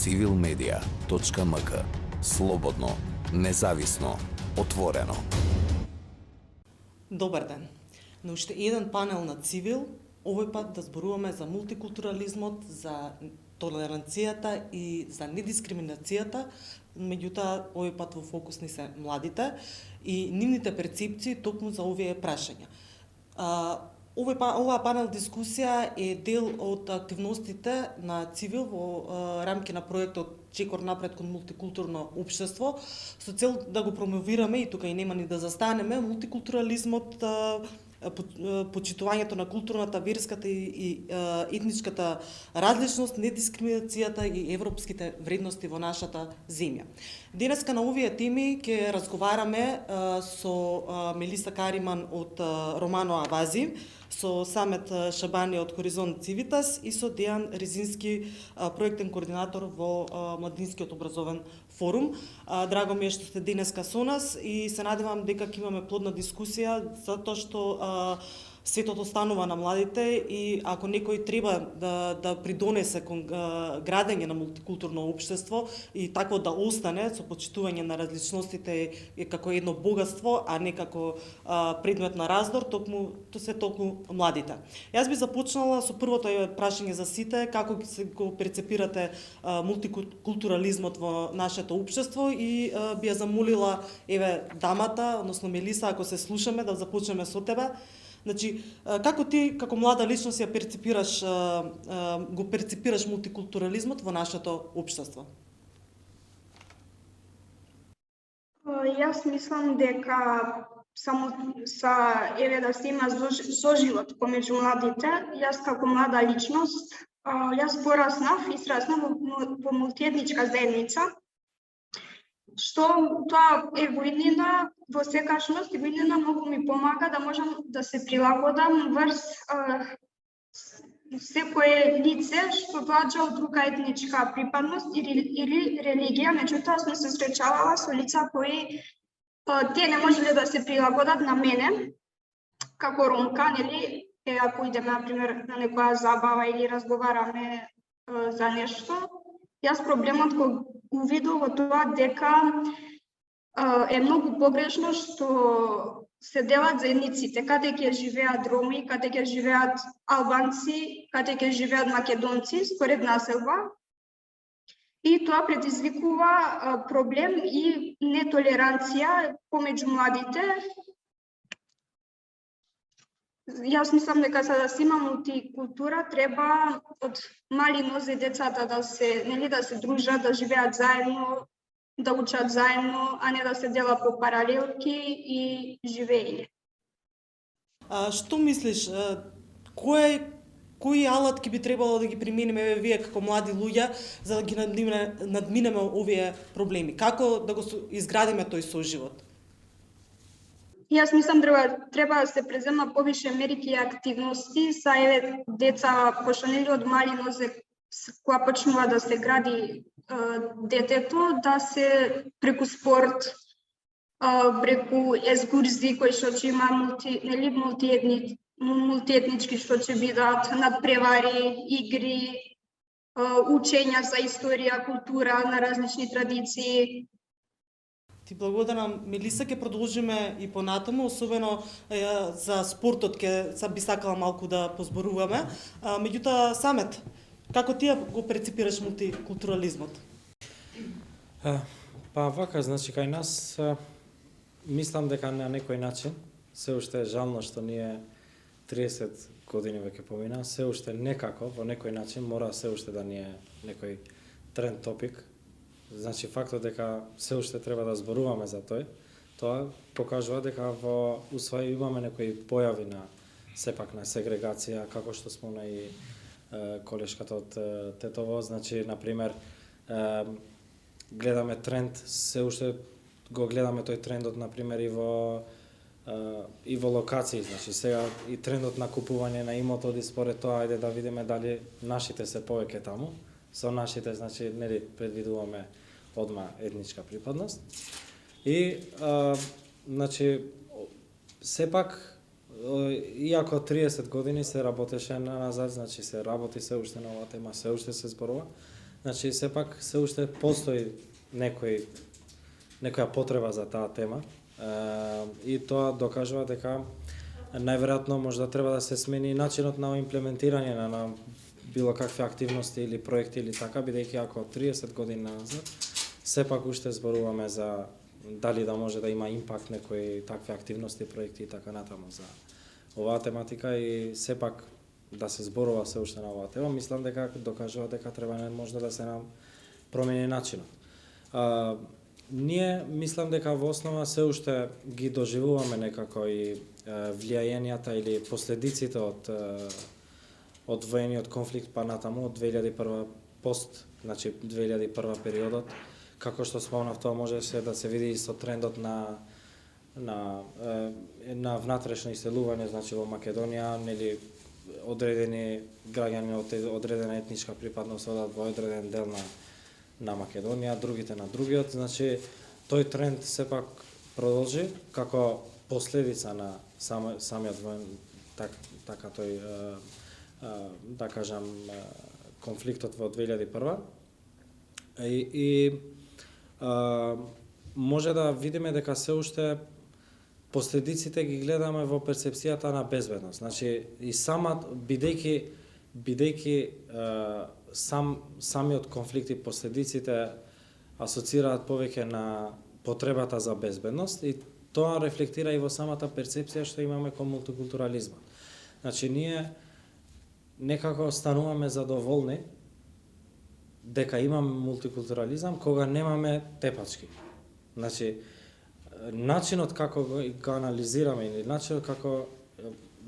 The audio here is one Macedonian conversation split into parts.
civilmedia.mk. Слободно, независно, отворено. Добар ден. На уште еден панел на Цивил, овој пат да зборуваме за мултикултурализмот, за толеранцијата и за недискриминацијата, меѓутоа овој пат во фокус ни се младите и нивните перцепции токму за овие прашања. Оваа панел дискусија е дел од активностите на Цивил во рамки на проектот Чекор напред кон мултикултурно општество, со цел да го промовираме, и тука и нема ни да застанеме, мултикултурализмот, почитувањето на културната, верската и етничката различност, недискриминацијата и европските вредности во нашата земја. Денеска на овие теми ќе разговараме со Мелиса Кариман од Романо Авази, со Самет Шабани од Хоризонт Цивитас и со Дејан Резински, проектен координатор во Младинскиот образовен форум. Драго ми е што сте денеска со нас и се надевам дека ќе имаме плодна дискусија, затоа што светот останува на младите и ако некој треба да придонесе кон градење на мултикултурно општество и такво да остане со почитување на различностите како едно богатство, а не како предмет на раздор, толку младите. Јас би започнала со првото прашање за сите, како го перцепирате мултикултурализмот во нашето општество и би ја замолила дамата, односно Мелиса, ако се слушаме, да започнеме со тебе. Значи, како ти, како млада личност, го перцепираш мултикултурализмот во нашето општество? Јас мислам дека само да се има соживот помеѓу младите. Јас како млада личност, јас пораснав и сраснав во мултиетничка заедница, што тоа е во иднина, во секашност и во иднина многу ми помага да можам да се прилагодам врз секое лице што доаѓа од друга етничка припадност или религија. Меѓутоа сме се среќавала со лица кои те не можеле да се прилагодат на мене како ромка, нели? Ако идеме, например, на некоја забава или разговараме за нешто, јас проблемот го увидов во тоа дека е многу погрешно што се делат заедниците, каде ќе живеат роми, каде ќе живеат албанци, каде ќе живеат македонци според населба. И тоа предизвикува проблем и нетолеранција помеѓу младите. Јас мислам дека за да се има мултикултура треба од мали нозе децата да се дружат, да живеат заедно, да учат заедно, а не да се дела по паралелки и живеење. Што мислиш, кои алатки би требало да ги примениме вие како млади луѓе за да ги надминеме овие проблеми? Како да го изградиме тој соживот? Јас мислам треба да се презема повише мерки и активности за деца, пошто нели од мали нозе кога почнува да се гради детето, да се преку спорт, преку екскурзии кои што ќе има мултиетнички што ќе бидат надпревари, игри, учења за историја, култура на различни традиции. Ти благодарам, Мелиса, ќе продолжиме и понатаму, особено за спортот би сакала малку да позборуваме. Меѓутоа, Самет, како ти го перцепираш мултикултурализмот? Па вака, значи кај нас мислам дека на некој начин се уште е жално што ние 30 години веќе помина, се уште некако во некој начин мора се уште да ни е некој тренд топик. Значи фактот дека се уште треба да зборуваме за тоа покажува дека во усвој имаме некои појави на сепак на сегрегација, како што спомна и колешката од Тетово, значи на пример гледаме тренд, се уште го гледаме тој трендот на пример и во локации, значи сега и трендот на купување на имоти според тоа, ајде да видиме дали нашите се повеќе таму. Со нашите, значи, нели предвидуваме одма етничка припадност. И, значи, сепак, иако 30 години се работеше назад, значи се работи се уште на оваа тема, се уште се зборува, Значи сепак се уште постои некоја потреба за таа тема. И тоа докажува дека најверојатно можда треба да се смени начинот на имплементирање на било какви активности или проекти или така, бидејќи ако 30 години назад сепак уште зборуваме за дали да може да има импакт некои такви активности, проекти и така натаму за оваа тематика и сепак да се зборува се уште на оваа тема, мислам дека докажува дека треба можда да се нам промени начинот. Ние мислам дека во основа се уште ги доживуваме некако и влијањата или последиците од воениот конфликт па натаму од 2001 пост, значи 2001 периодот, како што спомнав, тоа можеше да се види и со трендот на внатрешно иселување, значи во Македонија, нели одредени граѓани од одредена етничка припадност одат во одреден дел на Македонија, другите на другиот, значи тој тренд сепак продолжи како последица на самиот воен така тој да кажам конфликтот во 2001 и може да видиме дека се уште последиците ги гледаме во перцепцијата на безбедност. Значи и бидејќи самиот конфликт и последиците асоцираат повеќе на потребата за безбедност и тоа рефлектира и во самата перцепција што имаме кон мултикултурализмот. Значи ние некако стануваме задоволни дека имаме мултикултурализам кога немаме тепачки. Значи начинот како го анализираме или начинот како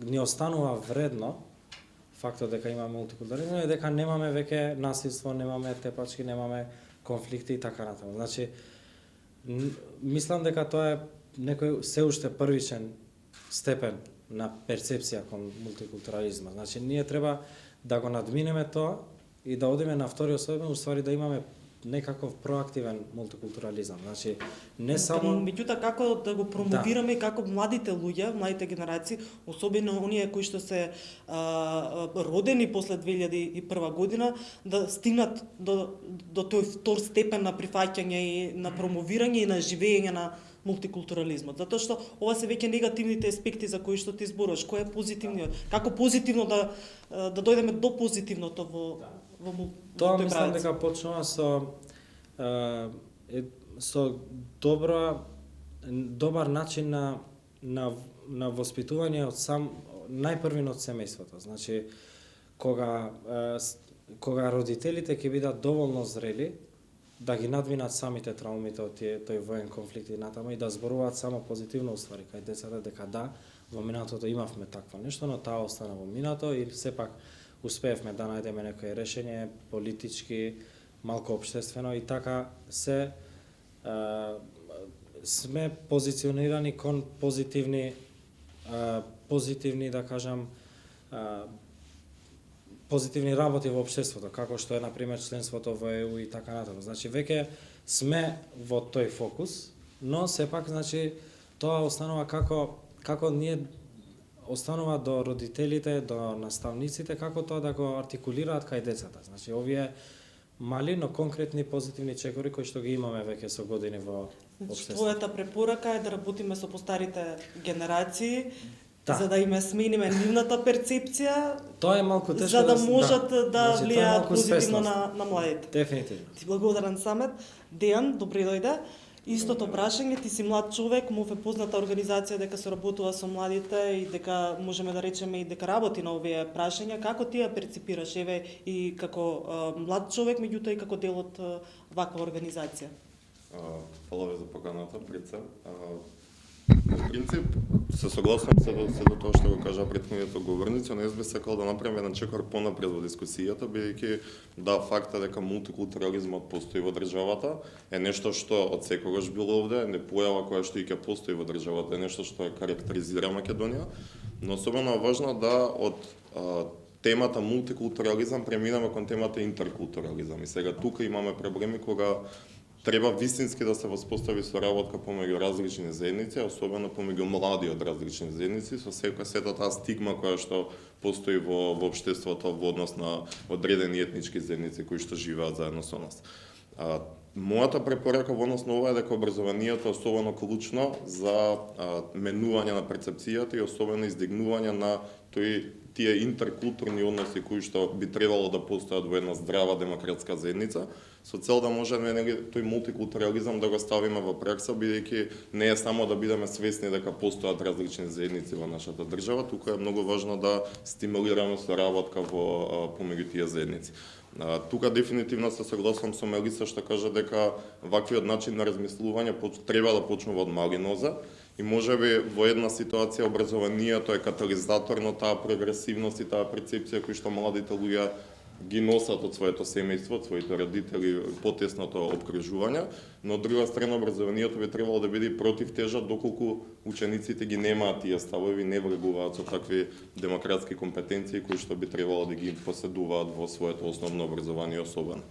ни останува вредно фактот дека имаме мултикултурализам е дека немаме веќе насилство, немаме тепачки, немаме конфликти и така натаму. Значи мислам дека тоа е некој се уште првичен степен на перцепција кон мултикултурализмот. Значи ние треба да го надминеме тоа и да одиме на вториот степен, уствари да имаме некаков проактивен мултикултурализам. Значи не само меѓутоа како да го промовираме и како младите луѓе, младите генерации, особено оние кои што се родени после 2001 година, да стигнат до тој втор степен на прифаќање и на промовирање и на живење на мултикултурализмот. Затоа што ова се веќе негативните аспекти за кои што ти зборуваш. Кој е позитивниот? Како позитивно да дојдеме до позитивното во тоа мислам дека почнува со добар начин на воспитување од најпрвин од семејството. Значи кога родителите ќе бидат доволно зрели да ги надвинат самите траумите од тој воен конфликт и натаму и да зборуваат само позитивно уствари кај децата дека да, во минатото имавме такво нешто, но таа остана во минато и сепак успеевме да најдеме некое решење политички, малку општествено и така сме позиционирани кон позитивни да кажам позитивни работи во општеството, како што е на пример членството во ЕУ и така натаму. Значи веќе сме во тој фокус, но сепак значи тоа останува како ние останува до родителите, до наставниците, како тоа да го артикулираат кај децата. Значи, овие мали, но конкретни позитивни чекори кои што ги имаме веќе со години во општеството. Твојата препорака е да работиме со постарите генерации, за да им смениме нивната перцепција, тоа е малку тешко за да можат да влијаат позитивно на младите. Дефинитивно. Ти благодарам Самет. Дејан, добре дојде. Истото прашање, ти си млад човек, мов е позната организација дека се работува со младите и дека можеме да речеме и дека работи на овие прашања. Како ти ја перципираш, еве, и како млад човек, меѓутоа и како дел од ваква организација? Фала ви за поканата, пред се. Во принцип, се согласувам се до тоа што го кажа претходниот говорник, но јас би сакал да направам еден чекор понапред во дискусијата, бидејќи да факта дека мултикултурализмот постои во државата е нешто што од секогаш било овде, не појава која што и ќе постои во државата, е нешто што ја карактеризира Македонија, но особено е важно да од темата мултикултурализам преминеме кон темата интеркултурализам. И сега тука имаме проблеми кога треба вистински да се воспостави соработка помеѓу различни заедници, особено помеѓу млади од различни заедници, со сета таа стигма која што постои во општеството во однос на одредени етнички заедници кои што живеат заедно со нас. Мојата препорака во однос на ова е дека образованието е особено клучно за менување на перцепцијата и особено издигнување на тие интеркултурни односи кои што би требало да постојат во една здрава демократска заедница, со цел да можеме тој мултикултурализам да го ставиме во пракса, бидејќи не е само да бидеме свесни дека постојат различни заедници во нашата држава, туку е многу важно да стимулираме соработка помеѓу тие заедници. Тука дефинитивно се согласувам со Мелиса што кажа дека ваквиот начин на размислување треба да почнува од мали ноза и можеби во една ситуација образованието е катализатор на таа прогресивност и таа перцепција кој што младите луѓе ги носат од своето семејство, од своите родители, потесното обкружување, но од друга страна образованието би требало да биде противтежа доколку учениците ги немаат тие ставови, не врегуваат со такви демократски компетенции кои што би требало да ги поседуваат во своето основно образование особено.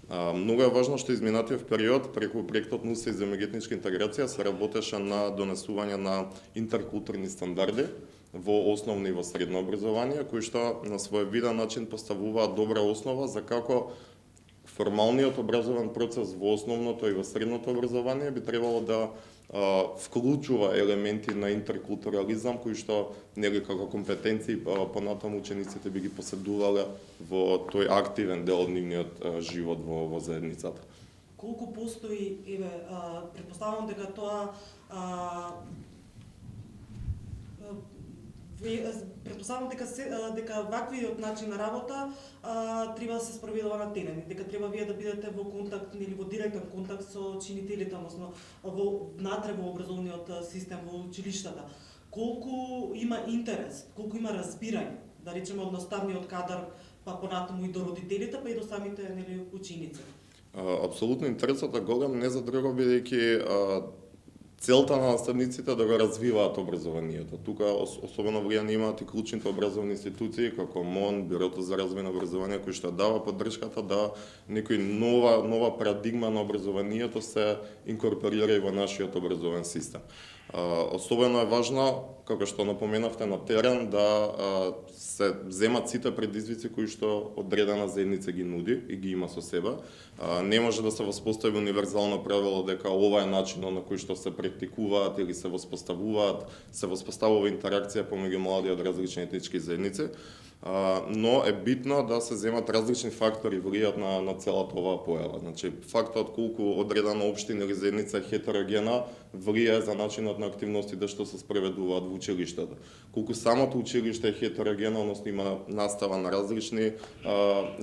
Многу е важно што изминатиот период преку проектот НУСЕ за меѓуетничка интеграција се работеше на донесување на интеркултурни стандарди во основно и во средно образование, кои што на своевиден начин поставуваат добра основа за како формалниот образовен процес во основното и во средното образование би требало да вклучува елементи на интеркултурализам кои што нели како компетенции понатаму учениците би ги поседувале во тој активен дел од нивниот живот во заедницата. Колку постои, претпоставувам дека тоа претпоставувам дека ваквиот начин на работа треба да се спроведува на терен, дека треба вие да бидете во контакт или во директен контакт со чинителите, односно внатре во образовниот систем во училиштата. Колку има интерес, колку има разбирање, да речеме од наставниот кадар, па понатаму и до родителите, па и до самите ученици. Апсолутно интересот е голем, не за друго бидејќи целта на наставниците да го развиваат образованието. Тука особено влијание имаат и клучните образовни институции како МОН, Бюрото за развој на образование, кој што дава поддршката да некој нова парадигма на образованието се инкорпорира и во нашиот образовен систем. Особено е важно, како што напоменавте на терен, да се земат сите предизвици кои што одредена заедница ги нуди и ги има со себе. Не може да се воспостави универзално правило дека ова е начинот на кој што се практикуваат или се воспоставува интеракција помеѓу млади од различни етнички заедници, но е битно да се земат различни фактори влијат на целата оваа појава. Значи, фактот колку одредена општина или заедница е хетерогена влијае за начинот на активностите што се спроведуваат во училиштата. Колку самото училиште е хетерогено, односно има настава на различни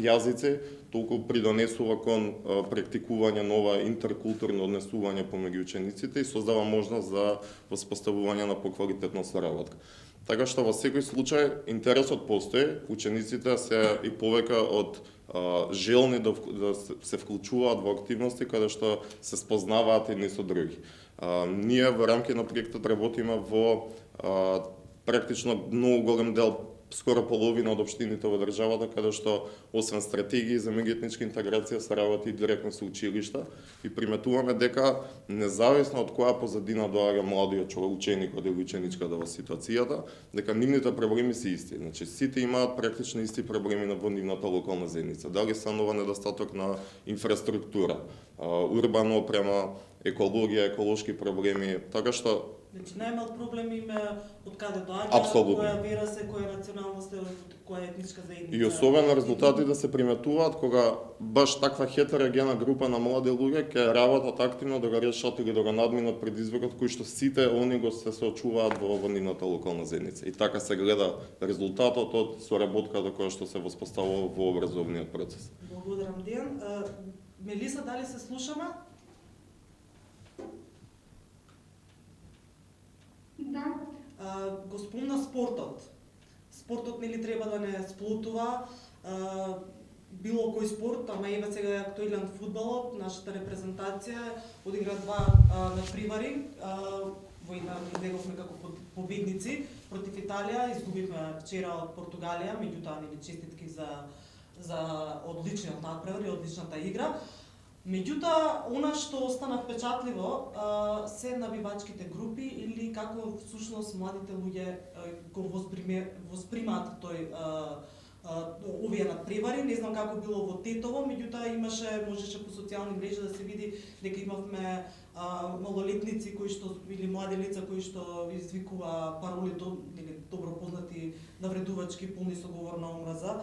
јазици, толку придонесува кон практикување нова интеркултурно однесување помеѓу учениците и создава можност за воспоставување на поквалитетна соработка. Така што во секој случај интересот постои, учениците се и повеќе од желни да се вклучуваат во активности каде што се спознаваат едни со други. Ние во рамки на проектот работиме во практично многу голем дел, скоро половина од општините во државата, каде што освен стратегии за меѓуетничка интеграција се работи директно со училишта и приметуваме дека независно од која позадина доаѓа младиот ученикот или ученичката во ситуацијата, дека нивните проблеми се исти. Значи сите имаат практично исти проблеми во нивната локална заедница. Дали станува недостаток на инфраструктура, урбана опрема, екологија, еколошки проблеми, така што Значи најмал проблем има од каде доаѓа, која вера се, која националност е, која етничка заедница. И особено резултати да се приметуваат кога баш таква хетерогена група на млади луѓе ќе работат активно да го решат или да го надминат предизвикот кој што сите они го се очуваат во нивната локална заедница. И така се гледа резултатот од соработката која што се воспоставува во образовниот процес. Благодарам, Дијан. Мелиса, дали се слушаме? Да. Го спомна спортот. Спортот нели треба да не сплутува, било кој спорт, ама еве сега е актуелен фудбалот, нашата репрезентација одигра два надпревари, во една излеговме како победници против Италија, изгубивме вчера од Португалија, меѓутоа нели честитки за одличниот надпревар и одличната игра. Меѓутоа, она што остана впечатливо се навивачките групи или како всушност младите луѓе го воспримаат тој овие надпревари. Не знам како било во Тетово, меѓутоа можеше по социјални мрежи да се види дека имавме малолетници кои што или млади лица кои што извикува пароли или добро познати навредувачки полни со говор на омраза,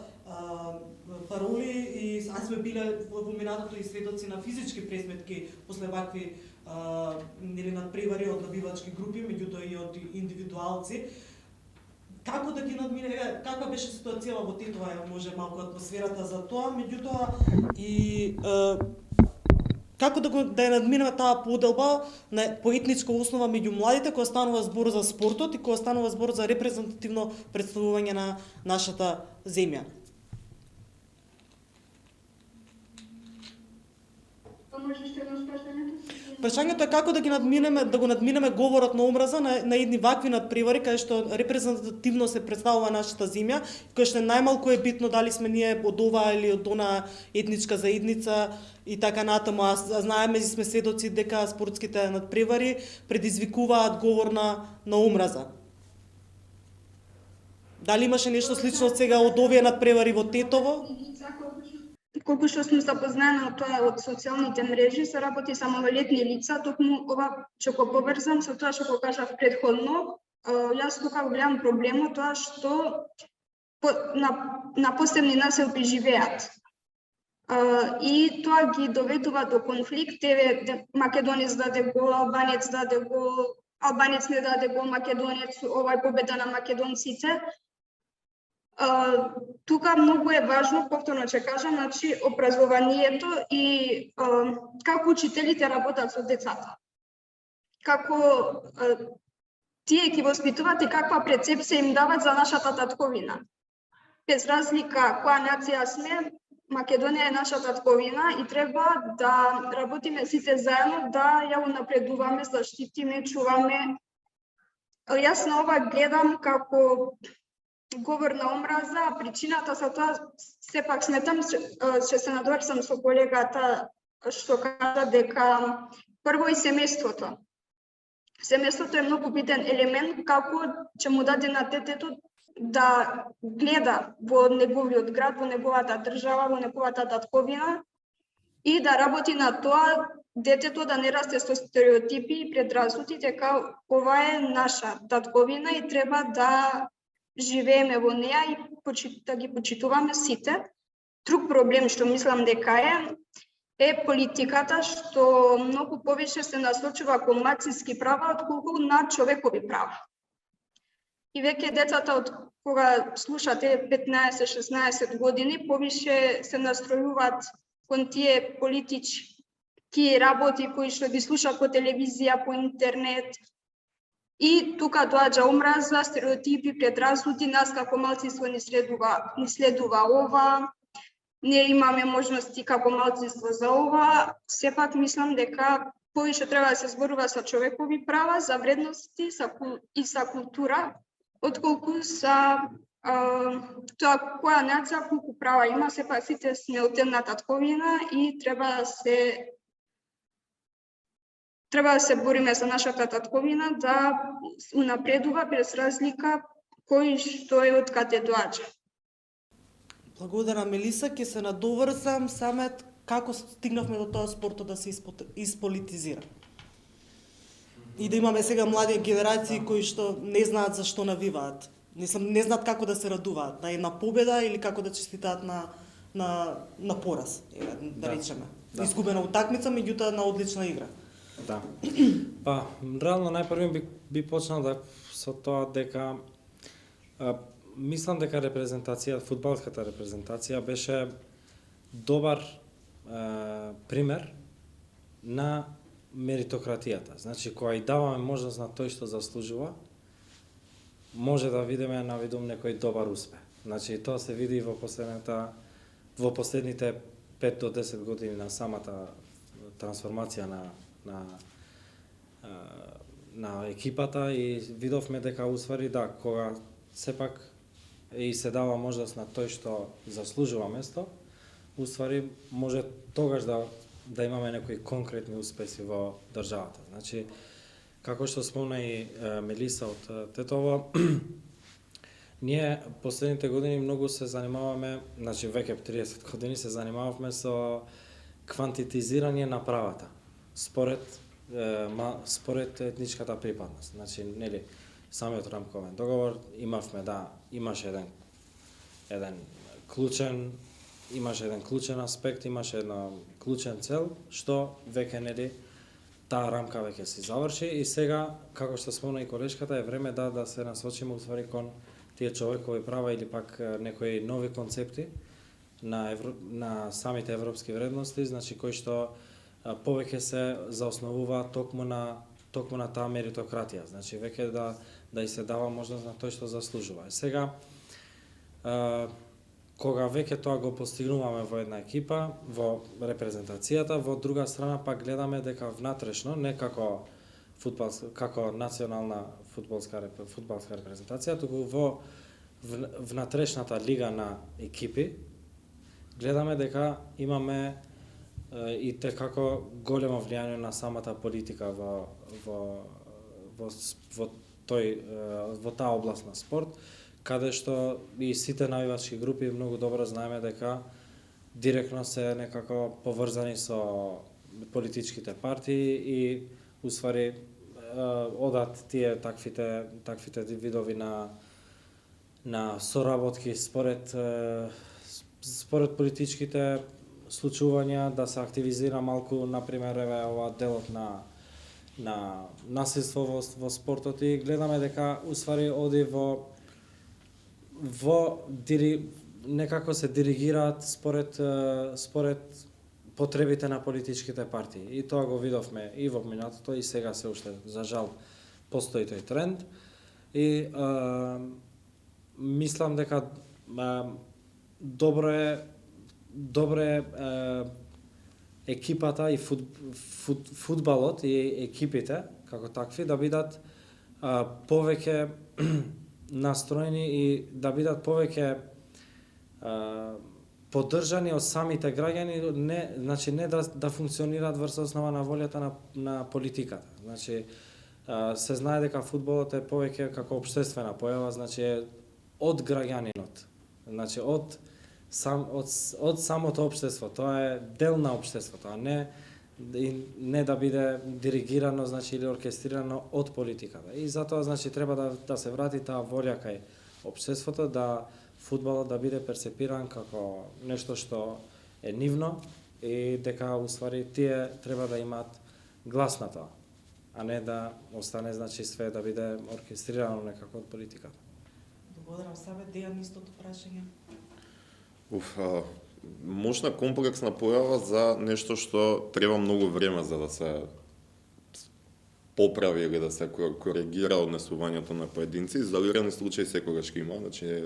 пароли, и сме биле во минатото и сведоци на физички пресметки после вакви или надпревари од навивачки групи, меѓутоа и од индивидуалци. Како да ги надмине, каква беше ситуацијава во Тетово, може малку атмосферата за тоа, меѓутоа и како да ја надминеме таа поделба по етничка основа меѓу младите, кога станува збор за спортот и кога станува збор за репрезентативно представување на нашата земја. Можеш да едно прашањето? Прашањето е како да го надминеме говорот на омраза на едни вакви надпревари кај што репрезентативно се представува нашата земја, кај што најмалку е битно дали сме ние од оваа или од она етничка заедница и така натаму. А знаеме и сме сведоци дека спортските надпревари предизвикуваат говор на омраза. Дали имаше нешто слично сега од овие надпревари во Тетово? Колку што сум запознаена од тоа од социјалните мрежи, се работи со малолетни лица, токму ова ќе го поврзам со тоа што го кажав предходно. Јас тука гледам проблемот тоа што на посебни населби живеат. И тоа ги доведува до конфликт. Македонец даде гол, албанец даде гол, албанец не даде гол, македонец, ова е победа на македонците. Тука многу е важно, повторно ќе кажам, значи образованието и како учителите работат со децата. Како тие ги воспитуваат и каква прецепција им дават за нашата татковина. Без разлика која нација сме, Македонија е наша татковина и треба да работиме сите заедно да ја унапредуваме, заштитиме, чуваме. Јас на ова гледам како говор на омраза, причината за тоа сепак сметам, ќе се надврзам со колегата што кажа дека прво и семејството. Семејството е многу битен елемент како ќе му даде на детето да гледа во неговиот град, во неговата држава, во неговата татковина и да работи на тоа детето да не расте со стереотипи и предразсуди дека ова е наша татковина и треба да живееме во неа и да ги почитуваме сите. Друг проблем што мислам дека е политиката што многу повеќе се насочува кон мацински права отколку на човекови права. И веќе децата од кога слушате 15-16 години повеќе се настројуваат кон тие политички работи кои што ги слушаат по телевизија, по интернет. И тука доаѓа омраза, стереотипи, предразсуди, нас како малцинство ни следува ова, не имаме можности како малцинство за ова. Сепак мислам дека повеќе треба да се зборува за човекови права, за вредности и за култура, отколку за тоа која нација колку права има. Сепак сите сме од една татковина и треба да се бориме за нашата татковина да унапредува без разлика кој што е од каде доаѓа. Благодарам, Мелиса, ќе се надоврзам самет како стигнавме до тоа спортот да се исполитизира. И да имаме сега млади генерации кои што не знаат за што навиваат. Не знаат како да се радуваат на една победа или како да честитаат на пораз, да речеме. Изгубена утакмица, меѓутоа на одлична игра. Да. Па, реално најпрви би почнал со тоа дека мислам дека фудбалската репрезентација беше добар пример на меритократијата. Значи, кога и даваме можност на тој што заслужува, може да видиме на видум некој добар успех. Значи, тоа се види во последните 5 до 10 години на самата трансформација на екипата и видовме дека усвари кога сепак и се дава можност на тој што заслужува место, усвари може тогаш да да имаме некои конкретни успеси во државата. Значи, како што спомна и Мелиса од Тетово, ние последните години многу се занимаваме, значи веќе 30 години се занимававме со квантитизирање на правата според етничката припадност. Значи, нели, самиот рамковен договор имавме имаше еден клучен аспект, имаше една клучен цел, што веќе нели таа рамка веќе се заврши и сега, како што спомна и колешката, е време да се насочиме уствари кон тие човекови права или пак некои нови концепти на самите европски вредности, значи кои што повеќе се заосновуваат токму на таа меритократија, значи веќе да и се дава можност на тој што заслужува. Сега кога веќе тоа го постигнуваме во една екипа, во репрезентацијата, во друга страна пак гледаме дека внатрешно, не како национална фудбалска репрезентација, туку во внатрешната лига на екипи, гледаме дека имаме и како големо влијание на самата политика во таа област на спорт, каде што и сите навивачки групи многу добро знаеме дека директно се некако поврзани со политичките партии и уствари одат тие таквите видови на соработки според политичките случувања, да се активизира малку, например, ова делот на насилство во спортот и гледаме дека уствари оди некако се диригираат според потребите на политичките партии. И тоа го видовме и во минатото и сега се уште, за жал, постои тој тренд. И мислам дека добро е екипата и фудбалот и екипите како такви да бидат повеќе настроени и да бидат повеќе поддржани од самите граѓани, не да функционираат врз основа на волјата на политиката. Значи се знае дека фудбалот е повеќе како општествена појава, значи од граѓанинот. Значи од самото општество, тоа е дел на општеството, а не да биде диригирано, значи или оркестрирано од политиката. И затоа значи треба да се врати таа волја кај општеството, да фудбалот да биде перцепиран како нешто што е нивно и дека уствари тие треба да имаат глас на тоа, а не да остане значи све да биде оркестрирано некако од политиката. Благодарам себе, Дејан, истото прашање. Мощна комплексна појава за нешто што треба многу време за да се поправи или да се коригира однесувањето на поединци. Изолирани случаи секогаш има. Значи,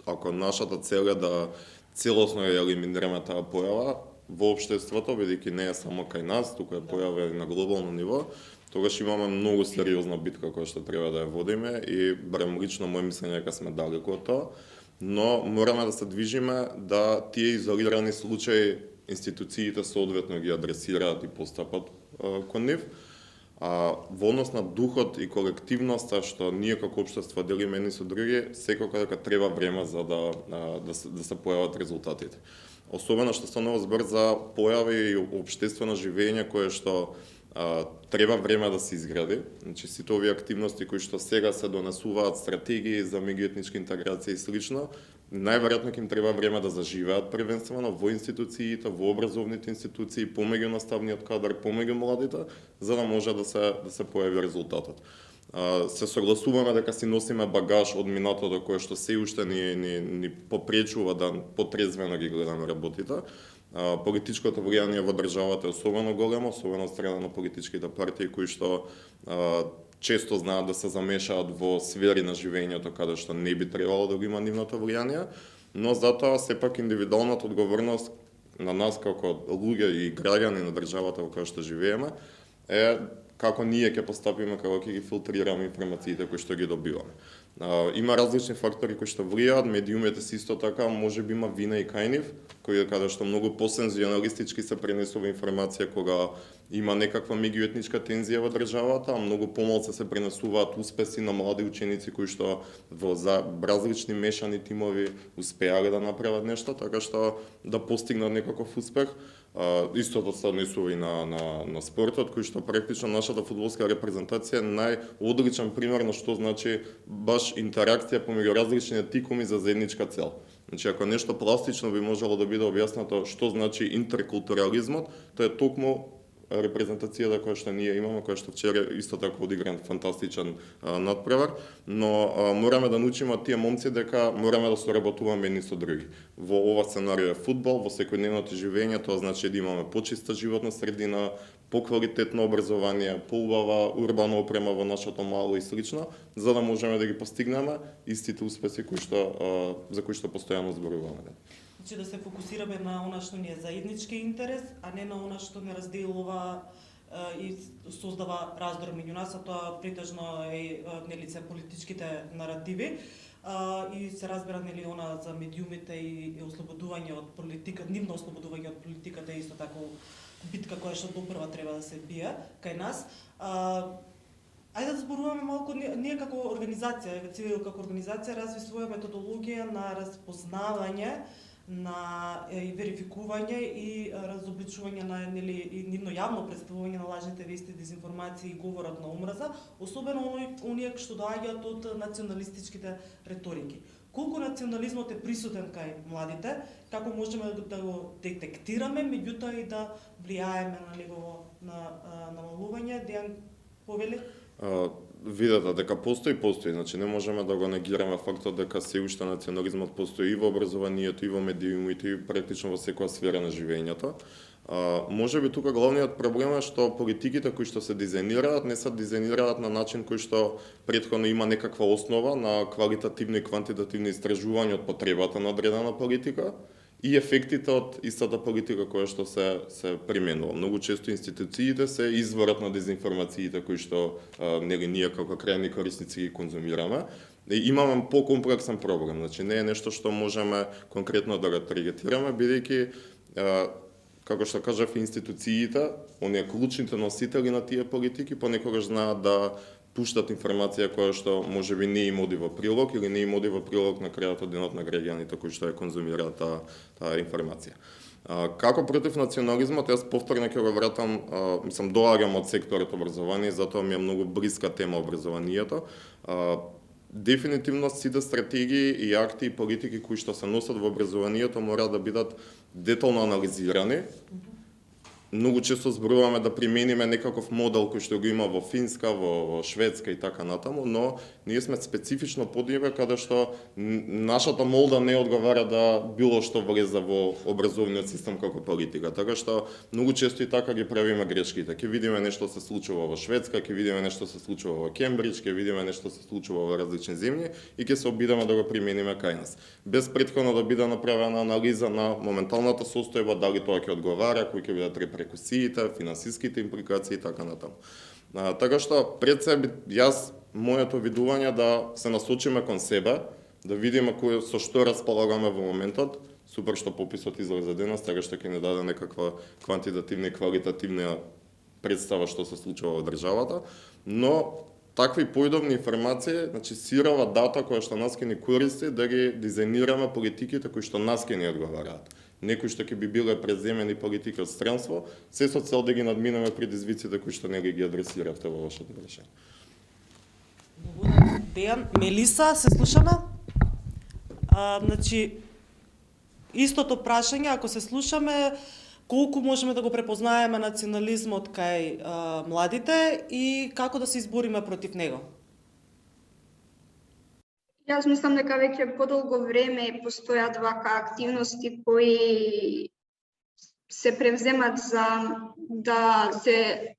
ако нашата цел е да целосно ја елиминираме таа појава во општеството, бидејќи не е само кај нас, туку е појава и на глобално ниво, тогаш имаме многу сериозна битка која што треба да ја водиме и барем лично мој мислење дека сме далеку од тоа. Но мораме да се движиме да тие изолирани случаи институциите соодветно ги адресираат и постапат кон нив. Во однос на духот и колективноста што ние како општество делиме едни со други, секако дека треба време за да се појават резултатите. Особено што станува збор за појави и општествено живење кое што треба време да се изгради. Значи сите овие активности кои што сега се донесуваат, стратегии за меѓуетничка интеграција и слично, најверојатно ќе им треба време да заживеат првенствено во институциите, во образовните институции, помеѓу наставниот кадар, помеѓу младите, за да може да се појави резултатот. Се согласуваме дека си носиме багаж од минатото кое што се уште ни попречува да потрезвено ги гледаме работите. Политичкото влијание во државата е особено големо, особено од страна на политичките партии кои што често знаат да се замешаат во сфери на живењето каде што не би требало да го има нивното влијание, но затоа сепак индивидуалната одговорност на нас како луѓе и граѓани на државата во која што живееме е како ние ќе постапиме, како ќе ги филтрираме информациите кои што ги добиваме. Има различни фактори кои што влијаат, медиумите се исто така, можеби има вина и кај нив, каде што многу посензионалистички се пренесува информација кога има некаква меѓуетничка тензија во државата, а многу помалку се пренесуваат успеси на млади ученици кои што во различни мешани тимови успеале да направат нешто, така што да постигнат некаков успех. Истото се однесува и на спортот, кој што практично нашата фудбалска репрезентација е најодличен пример на што значи баш интеракција помеѓу различни тикуми за заедничка цел. Значи, ако нешто пластично би можело да биде објаснато што значи интеркултурализмот, тоа е токму репрезентацијата која што ние имаме, која што вчера исто така одигран фантастичен надпревар, но мораме да научиме тие момци дека мораме да соработуваме едни со други. Во ова сценарио е фудбал, во секојдневното живење, тоа значи да имаме почиста животна средина, поквалитетно образование, поубава урбана опрема во нашето мало и слично, за да можеме да ги постигнеме истите успеси за кои што постојано зборуваме. Значи да се фокусираме на она што ни е заеднички интерес, а не на она што не разделува и создава раздор меѓу нас, а тоа претежно е нели се политичките наративи. И се разбира нели она за медиумите и ослободување од политика, нивно ослободување од политиката е исто така битка која што допрва треба да се бие кај нас. Ајде да зборуваме малку, ние како организација, Цивил како организација разви своја методологија на разпознавање на и верификување и разобличување на нели и нивно јавно представување на лажните вести, дезинформации и говорот на омраза, особено оние што доаѓаат од националистичките реторики. Колку национализмот е присутен кај младите, како можеме да го детектираме, меѓутоа и да влијаеме на негово намалување? Дејан повели? Видете дека постои, значи не можеме да го негираме фактот дека се уште национализмот постои и во образованието, и во медиумите, и практично во секоја сфера на живењето. Можеби тука главниот проблем е што политиките кои што се дизајнираат не се дизајнираат на начин кој што претходно има некаква основа на квалитативни и квантитативни истражувања од потребата на одредена политика и ефектите од истата политика која што се применува. Многу често институциите се изворот на дезинформациите кои што нели ние како крајни корисници ги конзумираме. И имаме покомплексен проблем, значи не е нешто што можеме конкретно да го таргетираме, бидејќи како што кажав, институциите, оние клучните носители на тие политики понекогаш знаат да пуштат информација која што можеби не им оди во прилог или не им оди во прилог на крајот од денот на граѓаните кои што ја конзумираат таа информација. Како против национализмот, јас повторно ќе го вратам, доаѓам од секторот образование, затоа ми е многу блиска тема образованието. Дефинитивно сите стратегии и акти и политики кои што се носат во образованието мора да бидат детално анализирани. Многу често зборуваме да примениме некаков модел кој што го има во Финска, во Шведска и така натаму, но ние сме специфично подниве каде што нашата молда не одговара да било што влезе во образовниот систем како политика. Така што многу често и така ги правиме грешките. Ќе видиме нешто се случува во Шведска, ќе видиме нешто се случува во Кембридж, ќе видиме нешто се случува во различни земји и ќе се обидеме да го примениме кај нас. Без претходно да биде направена анализа на моменталната состојба, дали тоа ќе одговара, кои ќе бидат репрекусиите, финансиските импликации и така натаму. Така што пред себе моето видување да се насочиме кон себе, да видиме со што располагаме во моментот. Супер што пописот излезе денес, така што ќе ни даде некаква квантитативна и квалитативна представа што се случува во државата, но такви поидовни информации, значи сирова дата која што нас ќе ни користи да ги дизајнираме политиките кои што нас ќе ни одговараат. Некои што ќе би биле преземени политики од странство, се со цел да ги надминеме предизвиците кои што не ги адресиравте во вашето прашање. Благодарам. Дејан, Мелиса, се слушаме? Значи, истото прашање, ако се слушаме, колку можеме да го препознаеме национализмот кај младите и како да се избориме против него? Јас мислам дека веќе подолго време постојат вака активности кои се превземат за да се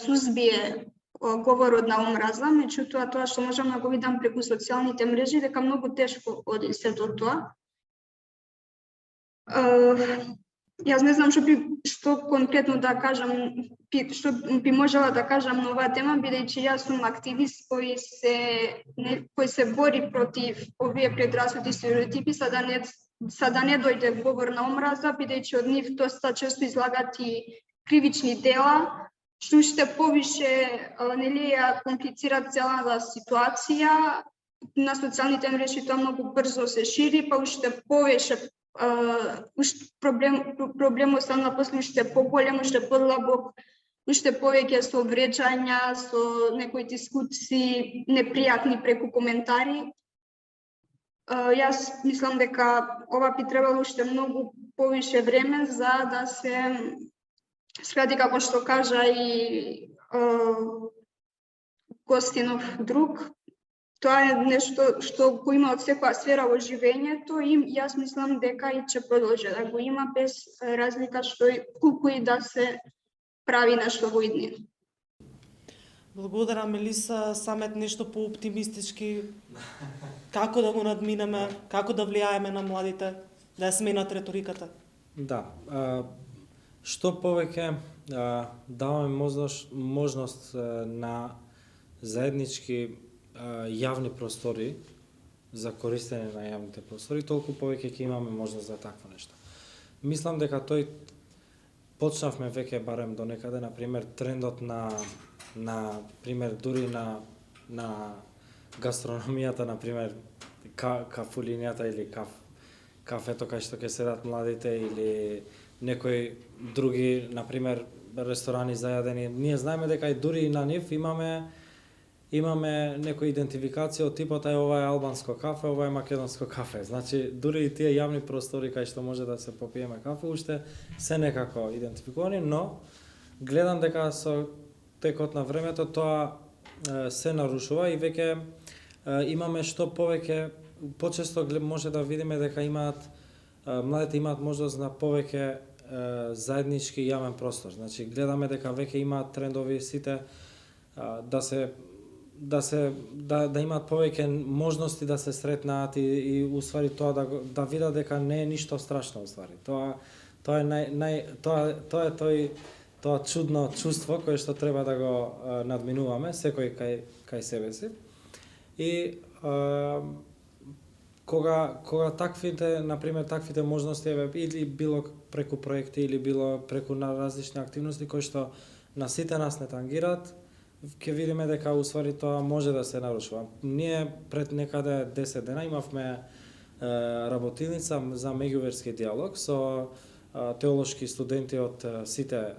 сузбие говорот на омраза, меѓутоа тоа што можам да го видам преку социјалните мрежи, дека многу тешко оди сето тоа. Јас не знам што конкретно да кажам, што би можела да кажам на оваа тема, бидејќи јас сум активист кој се бори против овие предрасуди и стереотипи, за да не дојде говор на омраза, бидејќи од нив доста често излагат и кривични дела, што уште повише ја комплицира целата ситуација. На социјалните мрежи тоа многу брзо се шири, па уште повеќе проблемот стана после уште поголем, уште подлабок, уште повеќе со вреđања, со некои дискусии непријатни преку коментари. Јас мислам дека ова би требало уште многу повише време за да се скрати, како што кажа и гостинов друг. Тоа е нешто што го има од секоја сфера во живењето и јас мислам дека и ќе продолжи да го има без разлика колку и да се прави нешто во иднина. Благодарам, Мелиса. Самет нешто по-оптимистички. Како да го надминеме, како да влијаеме на младите, да ја сменат реториката? Да. Што повеќе даваме можност на заеднички јавни простори, за користење на јавните простори, толку повеќе ќе имаме можност за такво нешто. Мислам дека почнавме веќе барем до некаде, например, трендот на пример дури на гастрономијата, например, кафулињата или кафето кај што ќе седат младите или некои други, например, ресторани за јадење. Ние знаеме дека и дури и на нив имаме некоја идентификација од типот ова е албанско кафе, ова е македонско кафе. Значи, дури и тие јавни простори кај што може да се попиеме кафе, уште се некако идентификувани, но гледам дека со текот на времето тоа се нарушува и веќе имаме што повеќе, почесто може да видиме дека младите имаат можност на повеќе заеднички јавен простор. Значи, гледаме дека веќе имаат трендови сите да имаат повеќе можности да се сретнаат и уствари тоа да видат дека не е ништо страшно уствари. Тоа е тоа чудно чувство кое што треба да го надминуваме секој кај себе си. И кога таквите можности или било преку проекти или било преку различни активности кои што на сите нас не тангираат, ќе видиме дека уствари тоа може да се нарушува. Ние пред некаде 10 дена имавме работилница за меѓуверски диалог со теолошки студенти од сите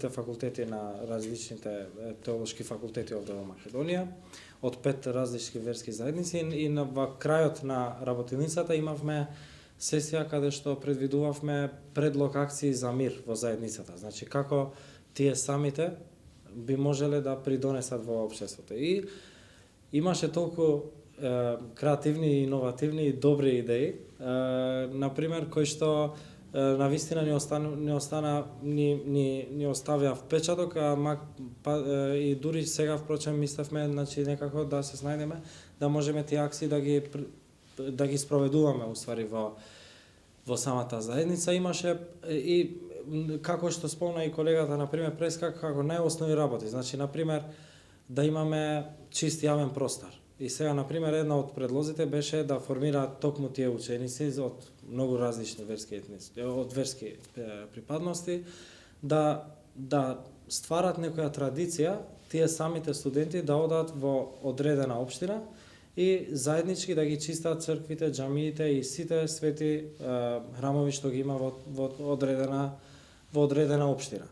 факултети на различните теолошки факултети овде во Македонија, од 5 различни верски заедници и во крајот на работилницата имавме сесија каде што предвидувавме предлог акции за мир во заедницата. Значи како тие самите би можеле да придонесат во општеството. И имаше толку креативни, иновативни и добри идеи, например, кои што навистина ни оставија впечаток, и дури сега впрочем мислевме, значи некако да се снајдеме, да можеме тие акции да ги спроведуваме уствари во самата заедница. Имаше и како што спомна и колегата, например, преска како најоснови работи. Значи, например, да имаме чист јавен простор. И сега, например, една од предлозите беше да формираат токму тие ученици од многу различни верски припадности, да стварат некоја традиција, тие самите студенти да одат во одредена општина и заеднички да ги чистат црквите, џамиите и сите свети храмови што ги има во одредена општина.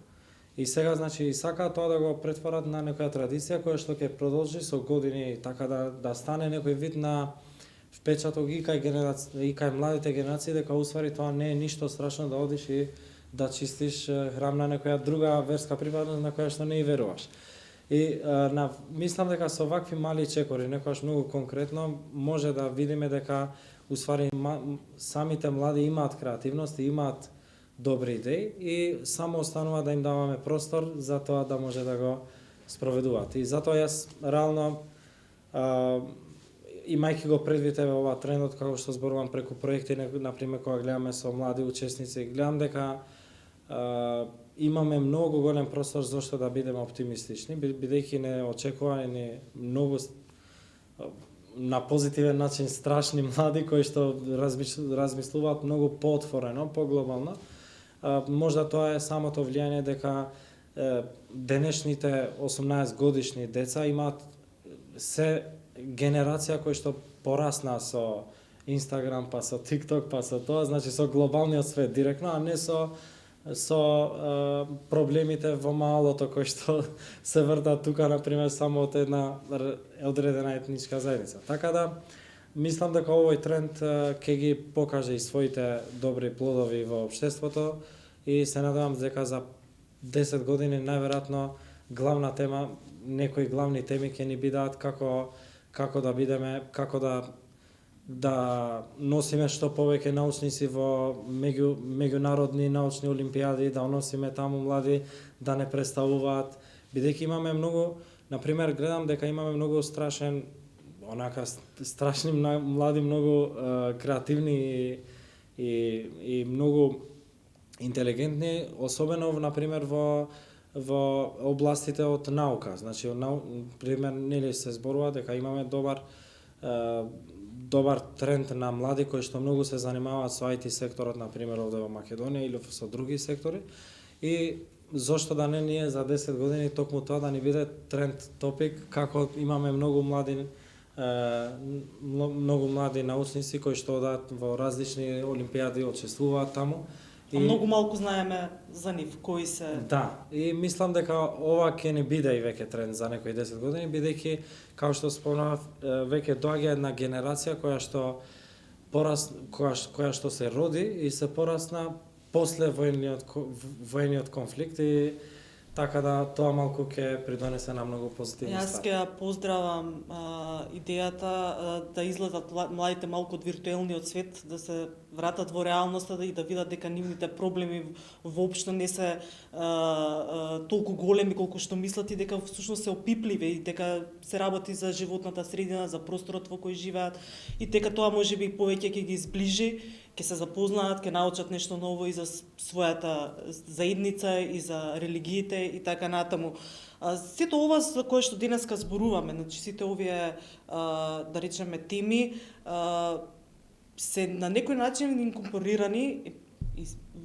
И сега, значи, сакаат тоа да го претворат на некоја традиција која што ќе продолжи со години, така да стане некој вид на впечаток и кај младите генерации, дека уствари тоа не е ништо страшно да одиш и да чистиш храм на некоја друга верска припадност на која што не и веруваш. И мислам дека со вакви мали чекори, некојаш многу конкретно, може да видиме дека уствари самите млади имаат креативност и имаат добри идеи и само останува да им даваме простор за тоа да може да го спроведуваат. И затоа јас реално имајќи го предвид еве ова трендот како што зборувам преку проекти, на пример кога гледаме со млади учесници, гледам дека имаме многу голем простор зашто да бидеме оптимистични, бидејќи не очекувани многу на позитивен начин страшни млади кои што размислуваат многу поотворено, поглобално. Можда тоа е самото влијание дека денешните 18 годишни деца имаат се генерација кои што пораснаа со Инстаграм, па со ТикТок, па со тоа, значи со глобалниот свет директно, а не со проблемите во малото кои што се вртат тука, на пример, само од една одредена етничка заедница. Така да, мислам дека овој тренд ќе ги покаже и своите добри плодови во општеството и се надевам дека за 10 години најверојатно главна тема, некои главни теми ќе ни бидат како да бидеме, како да носиме што повеќе научници во меѓународни научни олимпијади, да носиме таму млади да не представуваат, бидејќи имаме многу, на пример, гледам дека имаме многу страшни млади, многу креативни и многу интелигентни, особено на пример во областите од наука. Значи, пример, нели се зборува дека имаме добар тренд на млади кои што многу се занимаваат со IT секторот, на пример, овде во Македонија или со други сектори. И зошто да не ние за 10 години токму тоа да ни биде тренд топик, како имаме многу млади научници кои што одат во различни олимпијади, учествуваат таму. А многу малку знаеме за нив, кои се... Да, и мислам дека ова ќе не биде и веќе тренд за некои 10 години, бидејќи, како што спомнав, веќе доаѓа една генерација која што се роди и се порасна после воениот конфликт и така да тоа малку ќе придонесе на многу позитивни ствари. Јас ќе поздравам идејата да излезат младите малку од виртуелниот свет, да се вратат во реалноста и да видат дека нивните проблеми воопшто не се толку големи колку што мислат и дека всушност се опипливи и дека се работи за животната средина, за просторот во кој живеат и дека тоа можеби повеќе ќе ги зближи, ќе се запознаат, ќе научат нешто ново и за својата заедница и за религиите и така натаму. Сето ова за кое што денеска зборуваме, значи сите овие да речеме теми се на некој начин инкорпорирани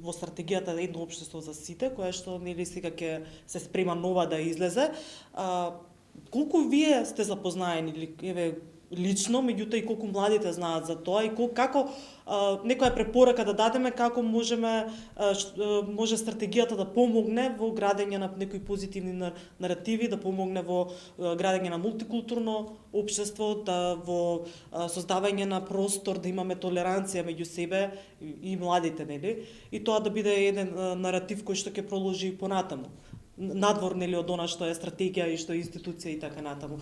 во стратегијата едно општество за сите, која што нели сега ќе се спрема нова да излезе. Колку вие сте запознаени или еве лично, меѓутоа и колку младите знаат за тоа и како некоја препорака да дадеме како може стратегијата да помогне во градење на некои позитивни наративи, да помогне во градење на мултикултурно општество, во создавање на простор, да имаме толеранција меѓу себе и младите, нели? И тоа да биде еден наратив кој што ќе продолжи понатаму. Надвор, нели, од она што е стратегија и што е институција и така натаму.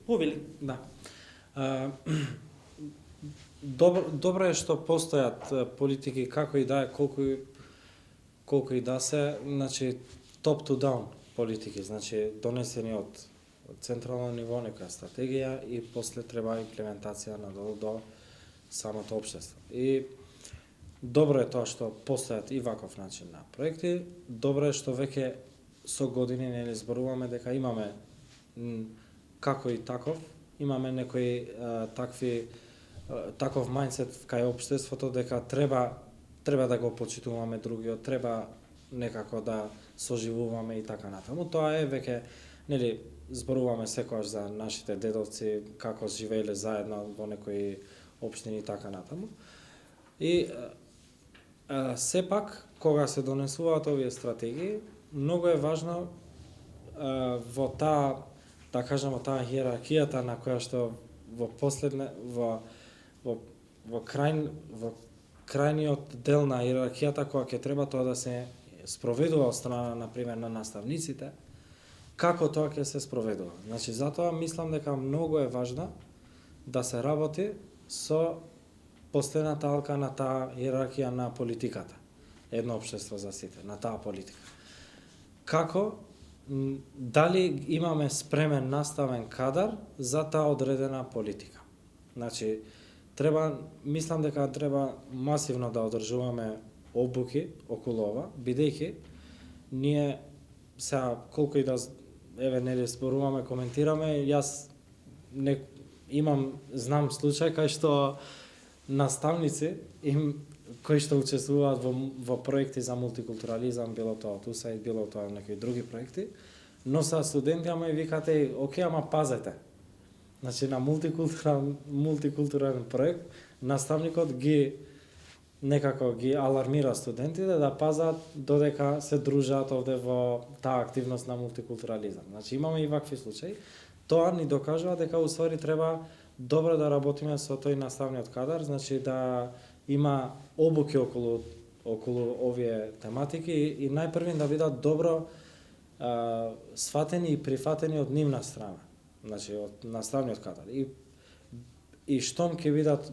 Повели. Да. Добро е што постојат политики, како и да е, колку и да се, значи top to down политики, значи донесени од централно ниво некоја стратегија и после треба имплементација надолу до самото општество. И добро е тоа што постојат и ваков начин на проекти, добро е што веќе со години нели зборуваме дека имаме како и таков, имаме некои таков мајндсет кај општеството дека треба да го почитуваме другиот, треба некако да соживуваме и така натаму. Тоа е веќе, нели, зборуваме секогаш за нашите дедовци како живееле заедно во некои општини и така натаму. И сепак кога се донесуваат овие стратегии, многу е важно во таа, да кажеме, таа иерархијата на која што во крајниот дел на иерархијата која ќе треба тоа да се спроведува од страна, на пример, на наставниците, како тоа ќе се спроведува. Значи, затоа мислам дека многу е важно да се работи со последната алка на таа иерархија на политиката. Едно општество за сите, на таа политика. Како дали имаме спремен наставен кадар за таа одредена политика. Значи, мислам дека треба масивно да одржуваме обуки околу ова, бидејќи ние сега колку и да нели зборуваме, коментираме, јас знам случај кај што наставници кои што учествуваат во проекти за мултикултурализам, било тоа од USAID, било тоа некои други проекти, но са студенти, ама и викате, окей, ама пазете. Значи, на мултикултурален проект, наставникот некако ги алармира студентите да пазат додека се дружат овде во таа активност на мултикултурализам. Значи, имаме и вакви случаи. Тоа ни докажува дека уствари треба добро да работиме со тој наставниот кадар, значи да има обуки околу овие тематики и најпрвин да бидат добро сватени и прифатени од нивна страна, значи од наставниот кадар. И штом ќе бидат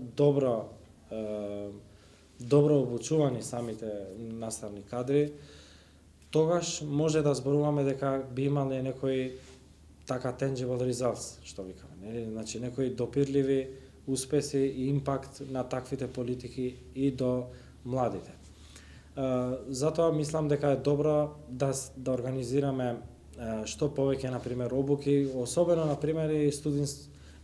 добро обучувани самите наставни кадри, тогаш може да зборуваме дека би имале некои така tangible results, што викаме, нели? Значи некои допирливи успеси и импакт на таквите политики и до младите. Затоа мислам дека е добро да организираме што повеќе, например, обуки, особено, например,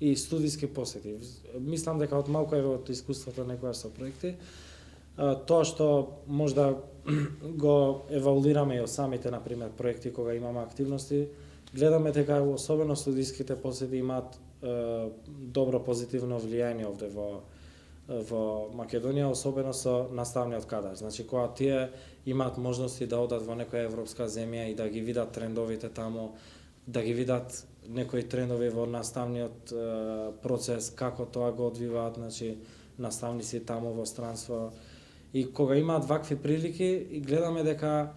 и студиски посети. Мислам дека од малку од искуството некојаш со проекти, тоа што можда го евалуираме и од самите, например, проекти кога имаме активности, гледаме дека особено студиските посети имаат добро позитивно влијание овде во Македонија, особено со наставниот кадар. Значи, кога тие имаат можности да одат во некоја европска земја и да ги видат трендовите таму, да ги видат некои трендови во наставниот процес, како тоа го одвиваат, значи, наставници таму во странство. И кога имаат вакви прилики, и гледаме дека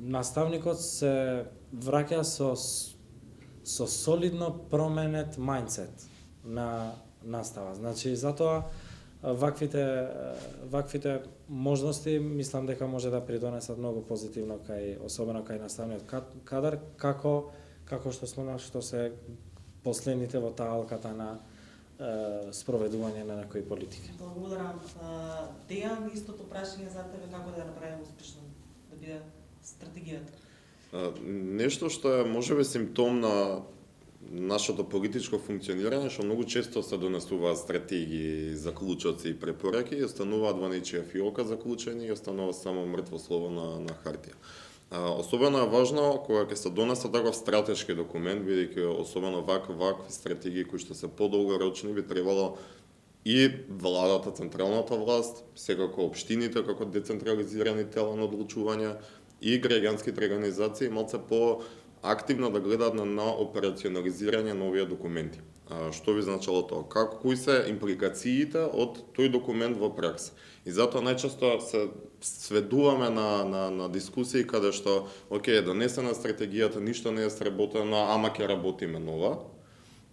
наставникот се враќа со солидно променет мајндсет на настава. Значи, затоа ваквите можности мислам дека може да придонесат многу позитивно особено кај наставниот кадар, како што спомнав, што се последните во таа алката на спроведување на некои политики. Благодарам. Дејан, истото прашање за тебе, како да направиме успешно да биде стратегијата? Нешто што е можеби симптом на нашето политичко функционирање, што многу често се донесуваат стратегии, заклучоци и препораки и остануваат во нечија фиолка заклучени и останува само мртво слово на хартија. Особено е важно кога ќе се донесе таков стратешки документ, бидејќи особено вакви стратегии кои што се подолгорочни би требало и владата, централната власт, секако општините како децентрализирани тела на одлучување и граѓанските организации малце активно да гледаат на операционализирање на овие документи. Што би значило тоа? Кои се импликациите од тој документ во пракса? И затоа најчесто се сведуваме на дискусии каде што, окей, донесена стратегијата, ништо не е сработено, ама ќе работиме нова.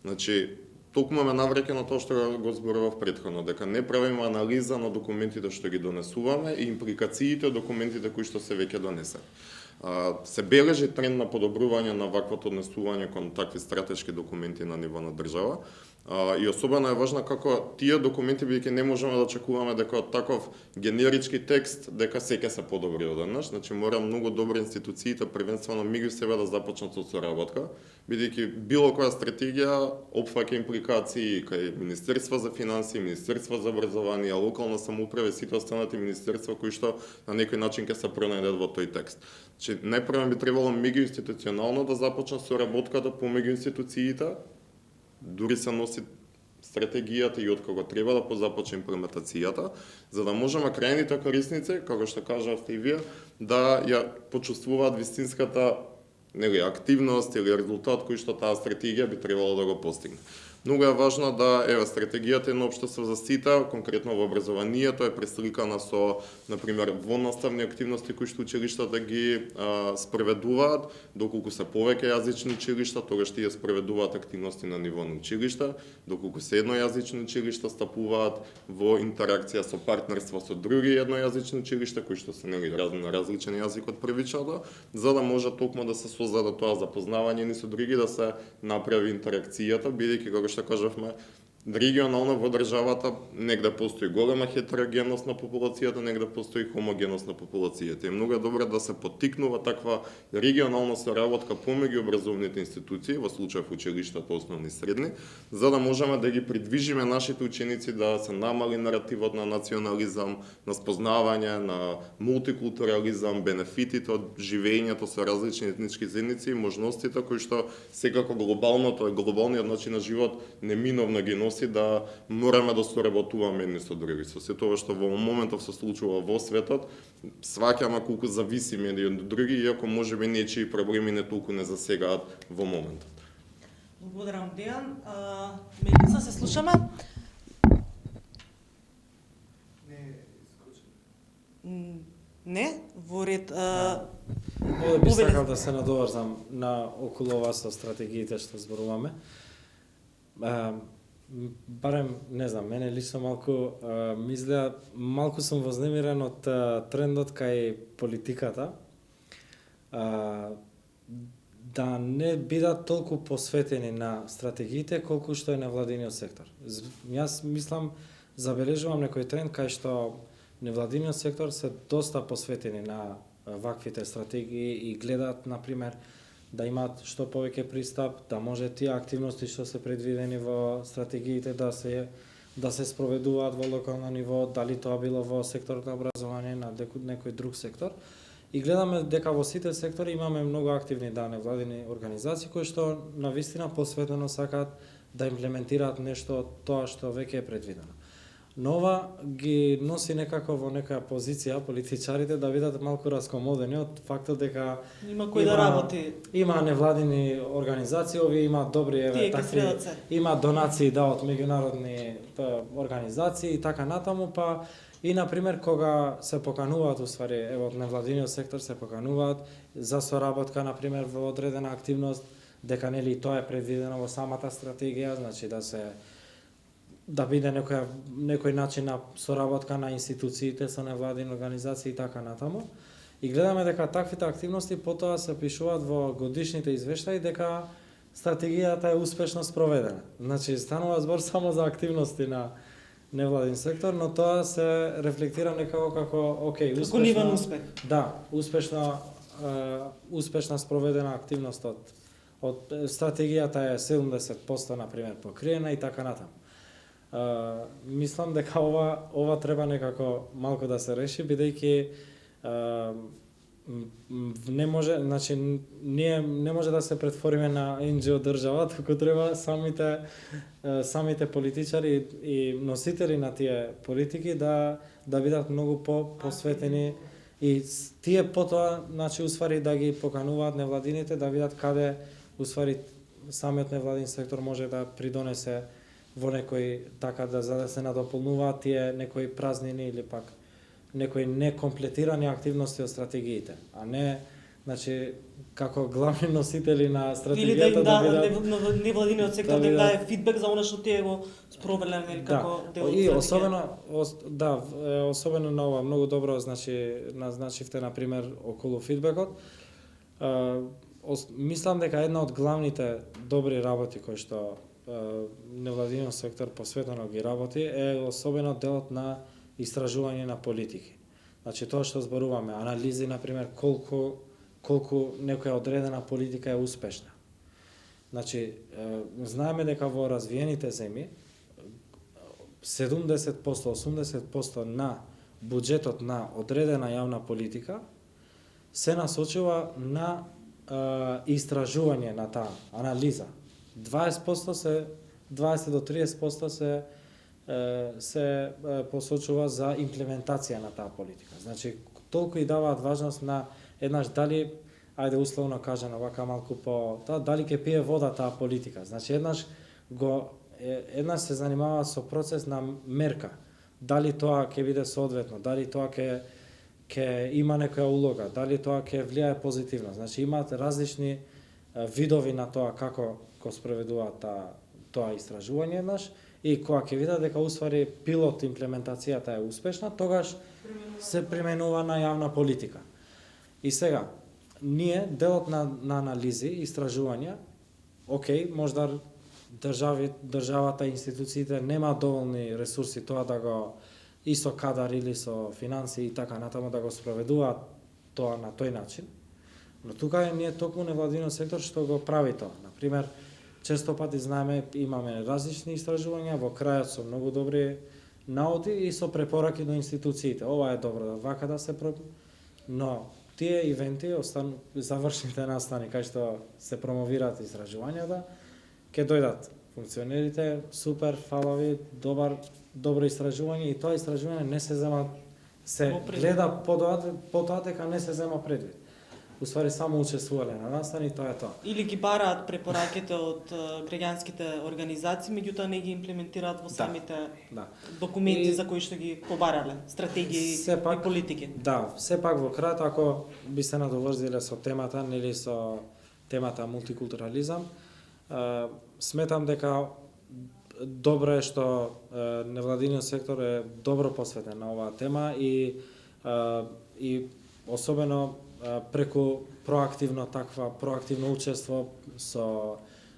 Значи, токму ме навреќе на тоа што го зборував претходно, дека не правиме анализа на документите што ги донесуваме и импликациите од документите кои што се веќе донесени. Се бележи тренд на подобрување на ваквото однесување кон такви стратешки документи на ниво на држава. И особено е важно како тие документи, бидејќи не можеме да очекуваме дека од таков генерички текст дека секој се подобри одеднаш. Значи мора многу добро институциите првенствено меѓу себе да започнат со соработка, бидејќи било која стратегија опфаќа импликации кај Министерство за финансии, Министерство за образование, локална самоуправа и сите останати министерства кои што на некој начин ќе се пронајдат во тој текст. Значи најпрво би требало меѓуинституционално да започне соработката помеѓу институциите, дури се носи стратегијата и откога треба да позапочне имплементацијата, за да можеме крајните корисници, како што кажавте и вие, да ја почувствуваат вистинската активност или резултат кој што таа стратегија би требало да го постигне. Многу е важно да стратегијата е на општество за сите, конкретно во образованието е пресликана со, например, во наставни активности кои што училиштата ги спроведуваат, доколку се повеќе јазични училишта, тогаш тие спроведуваат активности на ниво на училишта, доколку се еднојазични училишта стапуваат во интеракција со партнерство со други еднојазични училишта кои што се на различен јазик од првичното, за да може токму да се создаде тоа запознавање ни со други, да се направи интеракцијата, бидејќи како што кажавме, регионално во државата негде постои голема хетерогенност на популацијата, негде постои хомогенност на популацијата. И многу е добро да се поттикнува таква регионална соработка помеѓу образовните институции, во случај училиштата основни и средни, за да можеме да ги придвижиме нашите ученици да се намали наративот на национализам, на спознавање, на мултикултурализам, бенефитите од живеењето со различни етнички заедници и можностите кои што секако глобалниот начин на живот неминовно ги носи да мораме да соработуваме едни со други. Со се тоа што во моментов се случува во светот, сваќаме колку зависиме едни од други, иако можеби нечии проблеми не толку не засегаат во моментот. Благодарам, Дејан. Мелиса, се слушаме? Не, во ред. Овде би сакал да се надоврзам на околу ова со стратегиите што зборуваме. Барем, не знам, мене лично малку сум вознемирен од трендот кај политиката, да не бидат толку посветени на стратегиите колку што е невладиниот сектор. Јас мислам, забележувам некој тренд кај што невладиниот сектор се доста посветени на ваквите стратегии и гледаат, например, да имаат што повеќе пристап, да може тие активности што се предвидени во стратегиите да се спроведуваат во локално ниво, дали тоа било во секторот на образование, на некој друг сектор. И гледаме дека во сите сектори имаме многу активни невладини организации кои што навистина посветено сакаат да имплементираат нешто од тоа што веќе е предвидено. Но ова ги носи некако во некоја позиција политичарите да бидат малку раскомодени од фактот дека Има кој да работи. Има невладини организации, овие имаат добри има донации од меѓународни организации и така натаму, па и например кога се покануваат уствари од невладиниот сектор се покануваат за соработка например во одредена активност, дека нели тоа е предвидено во самата стратегија, значи да биде некој начин на соработка на институциите со невладини организации и така натаму. И гледаме дека таквите активности потоа се пишуваат во годишните извештаи дека стратегијата е успешно спроведена. Значи станува збор само за активности на невладин сектор, но тоа се рефлектира некако како успешно успех. Да, успешна спроведена активност од стратегијата е 70% на пример покриена и така натаму. Мислам дека ова треба некако малку да се реши, бидејќи не може, значи ние не може да се претвориме на NGO држава, туку треба самите политичари и носители на тие политики да бидат многу посветени и тие потоа, значи усвари да ги покануваат невладините да видат каде усвари самиот невладин сектор може да придонесе во некој така за да се надополнуваат тие некои празнини или пак некои некомплетирани активности од стратегиите, а не значи како главни носители на стратегијата бидат невладиниот сектор да им даде фидбек за она што тие го спровеле нели како дел од стратегијата. Особено на ова многу добро назначивте на пример околу фидбекот. Мислам дека една од главните добри работи кои што невладиниот сектор посветено ги работи е особено делот на истражување на политики. Значи тоа што зборуваме, анализи на пример колку некоја одредена политика е успешна. Значи знаеме дека во развиените земји 70%, 80% на буџетот на одредена јавна политика се насочува на истражување на таа анализа. 20% 20 до 30% се посочува за имплементација на таа политика. Значи, толку и даваат важност на еднаш дали, ајде условно кажано, вака малку дали ќе пие вода таа политика. Значи, еднаш се занимава со процес на мерка. Дали тоа ќе биде соодветно, дали тоа ќе има некоја улога, дали тоа ќе влијае позитивно. Значи, имаат различни видови на тоа како го спроведуваат тоа истражување еднаш и кога ќе видат дека усвари пилот имплементацијата е успешна, тогаш се применува на јавна политика. И сега, ние делот на анализи, истражувања, можда државата и институциите нема доволни ресурси тоа да го и со кадар или со финансии и така натаму да го спроведуваат тоа на тој начин. Но тука е ние токму невладиниот сектор што го прави тоа. Например, често пати знаеме, имаме различни истражувања во крајот со многу добри наоди и со препораки до институциите. Ова е добро, вака да се но тие ивенти, завршните настани кај што се промовираат истражувањата, ќе дојдат функционерите, супер, фалави, добро истражување и тоа истражување не се зема, се гледа потоа дека не се зема предвид. Уствари само учествувале на настани, тоа е тоа. Или ги бараат препораките од граѓанските организации, меѓутоа не ги имплементираат во самите документи за кои што ги побарале, стратегии и политики. Да, сепак во кратко, ако би се надоврзиле со темата, нели со темата мултикултурализам, сметам дека добро е што невладиниот сектор е добро посветен на оваа тема и особено преку проактивно учество со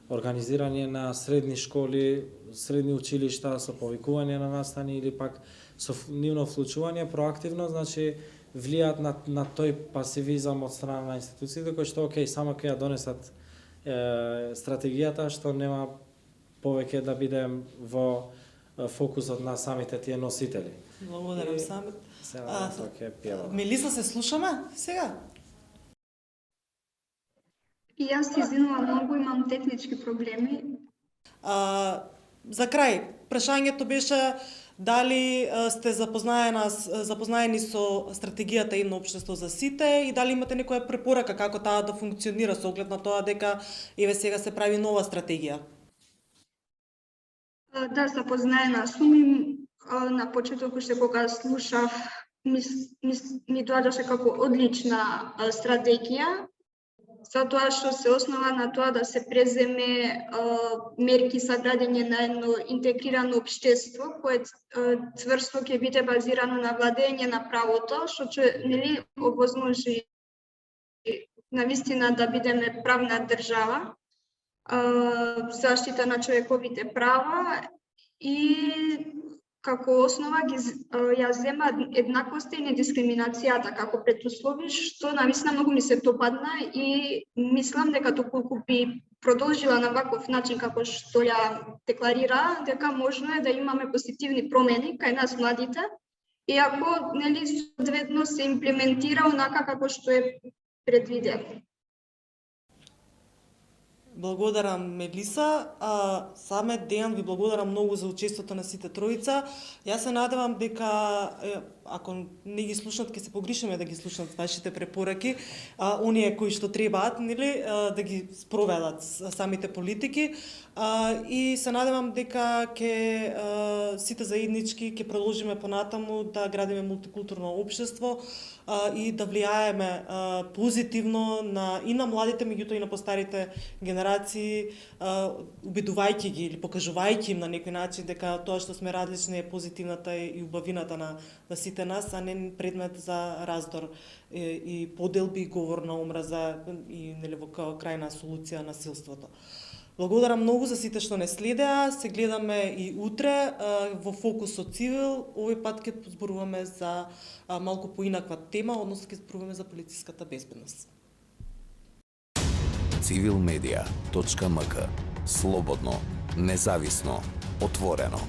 организирање на средни школи, средни училишта, со повикување на настани или пак со нивно вклучување проактивно, значи влијаат на тој пасивизам од страна на институциите кои што само ќе ја донесат стратегијата што нема повеќе да биде во фокусот на самите тие носители. Благодарам сами. Мелиса, се слушаме сега? И јас се извинувам многу, имам технички проблеми. За крај, прашањето беше дали сте запознаени со стратегијата Едно општество за сите и дали имате некоја препорака како таа да функционира со оглед на тоа дека еве сега се прави нова стратегија? Да, запознаена сум. На почеток уште кога слушав, ми доаѓаше како одлична стратегија, затоа што се основа на тоа да се преземе мерки за градење на едно интегрирано општество, кое цврсто ќе биде базирано на владење на правото, што ќе нели овозможи навистина да бидеме правна држава, заштита на човековите права и како основа ја зема еднаквоста и недискриминацијата како предуслови, што навистина многу ми се допадна и мислам дека доколку би продолжила на ваков начин како што ја декларира, дека можно е да имаме позитивни промени кај нас младите, и ако нели соодветно се имплементира онака како што е предвидено. Благодарам, Мелиса. Саме Дејан, ви благодарам многу за учеството на сите тројца. Јас се надевам дека, ако не ги слушнат, ќе се погришиме да ги слушнат вашите препораки, оние кои што требаат, нели, да ги спроведат самите политики. И се надевам дека ќе сите заеднички ќе продолжиме понатаму да градиме мултикултурно општество и да влијаеме позитивно и на младите, меѓутоа и на постарите генерации, убедувајќи ги или покажувајќи им на некој начин дека тоа што сме различни е позитивната и убавината на сите нас, а не предмет за раздор и поделби и говор на омраза и нели во крајна солуција на насилството. Благодарам многу за сите што не следеа. Се гледаме и утре во Фокус од Цивил. Овој пат ќе зборуваме за малку поинаква тема, односно ќе зборуваме за полициската безбедност. Civilmedia.mk. Слободно, независно, отворено.